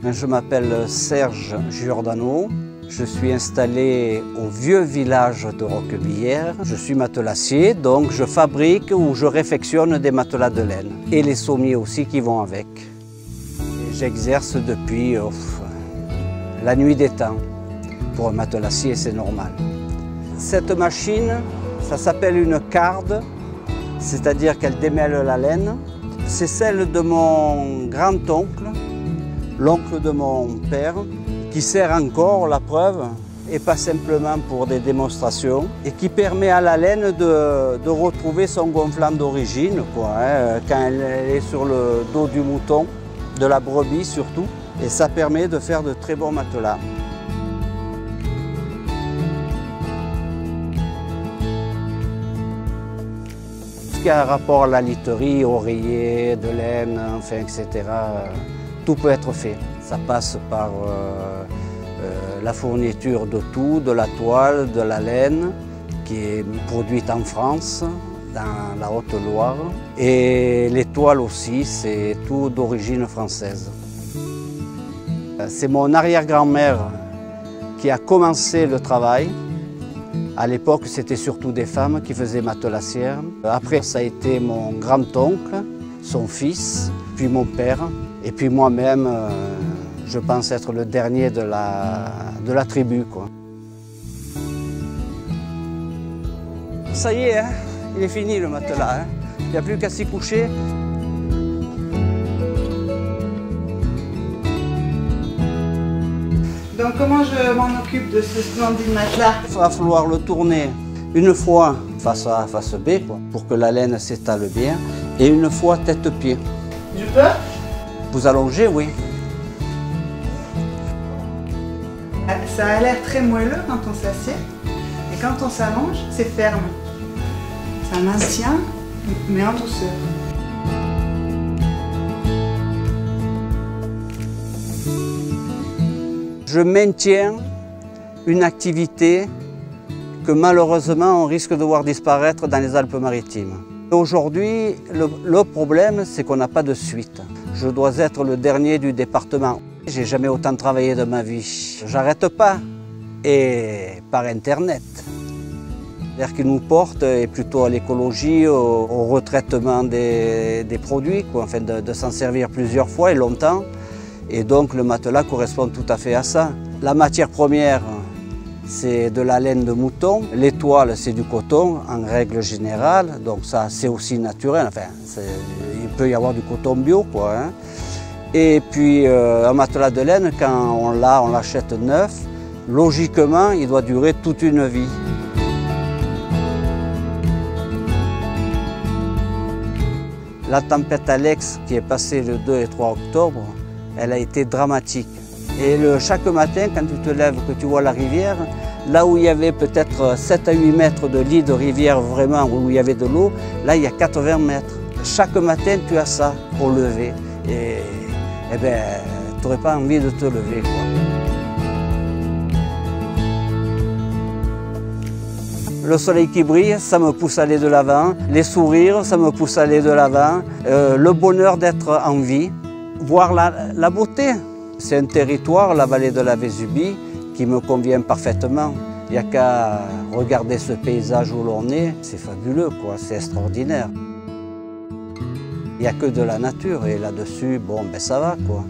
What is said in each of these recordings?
Je m'appelle Serge Giordano. Je suis installé au vieux village de Roquebillière. Je suis matelassier, donc je fabrique ou je réfectionne des matelas de laine. Et les sommiers aussi qui vont avec. J'exerce depuis la nuit des temps. Pour un matelassier, c'est normal. Cette machine, ça s'appelle une carde, c'est-à-dire qu'elle démêle la laine. C'est celle de mon grand-oncle, l'oncle de mon père, qui sert encore, la preuve, et pas simplement pour des démonstrations, et qui permet à la laine de retrouver son gonflant d'origine, quand elle est sur le dos du mouton, de la brebis surtout, et ça permet de faire de très bons matelas. Ce qui a un rapport à la literie, oreiller, de laine, enfin, etc., tout peut être fait. Ça passe par la fourniture de tout, de la toile, de la laine, qui est produite en France, dans la Haute-Loire. Et les toiles aussi, c'est tout d'origine française. C'est mon arrière-grand-mère qui a commencé le travail. À l'époque, c'était surtout des femmes qui faisaient matelassière. Après, ça a été mon grand-oncle, son fils, puis mon père. Et puis moi-même, je pense être le dernier de la tribu, quoi. Ça y est, hein, il est fini le matelas. Hein. Il n'y a plus qu'à s'y coucher. Donc comment je m'en occupe de ce splendide matelas? Il va falloir le tourner une fois face A, face B, quoi, pour que la laine s'étale bien, et une fois tête-pied. Je peux? Vous allongez, oui. Ça a l'air très moelleux quand on s'assied, et quand on s'allonge, c'est ferme. Ça maintient, mais en douceur. Je maintiens une activité que malheureusement on risque de voir disparaître dans les Alpes-Maritimes. Aujourd'hui, le problème, c'est qu'on n'a pas de suite. Je dois être le dernier du département. J'ai jamais autant travaillé de ma vie. J'arrête pas, et par Internet. L'air qui nous porte est plutôt à l'écologie, au retraitement des produits, quoi, enfin de s'en servir plusieurs fois et longtemps. Et donc le matelas correspond tout à fait à ça. La matière première, c'est de la laine de mouton. Les toiles, c'est du coton en règle générale. Donc ça, c'est aussi naturel. Enfin, il peut y avoir du coton bio, quoi. Hein. Et puis un matelas de laine, quand on l'achète neuf, logiquement, il doit durer toute une vie. La tempête Alex, qui est passée le 2 et 3 octobre, elle a été dramatique. Et chaque matin, quand tu te lèves, que tu vois la rivière, là où il y avait peut-être 7 à 8 mètres de lit de rivière vraiment, où il y avait de l'eau, là il y a 80 mètres. Chaque matin, tu as ça pour lever. Et ben, tu n'aurais pas envie de te lever, quoi. Le soleil qui brille, ça me pousse à aller de l'avant. Les sourires, ça me pousse à aller de l'avant. Le bonheur d'être en vie. Voir la beauté. C'est un territoire, la vallée de la Vésubie, qui me convient parfaitement. Il n'y a qu'à regarder ce paysage où l'on est. C'est fabuleux, quoi. C'est extraordinaire. Il n'y a que de la nature et là-dessus, bon, ben ça va, quoi.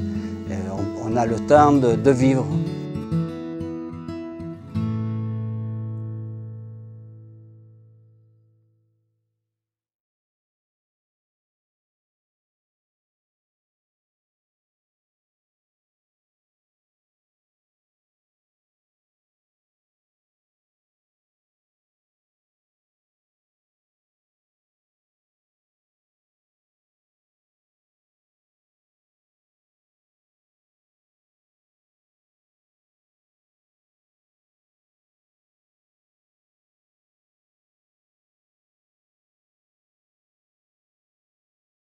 On a le temps de vivre.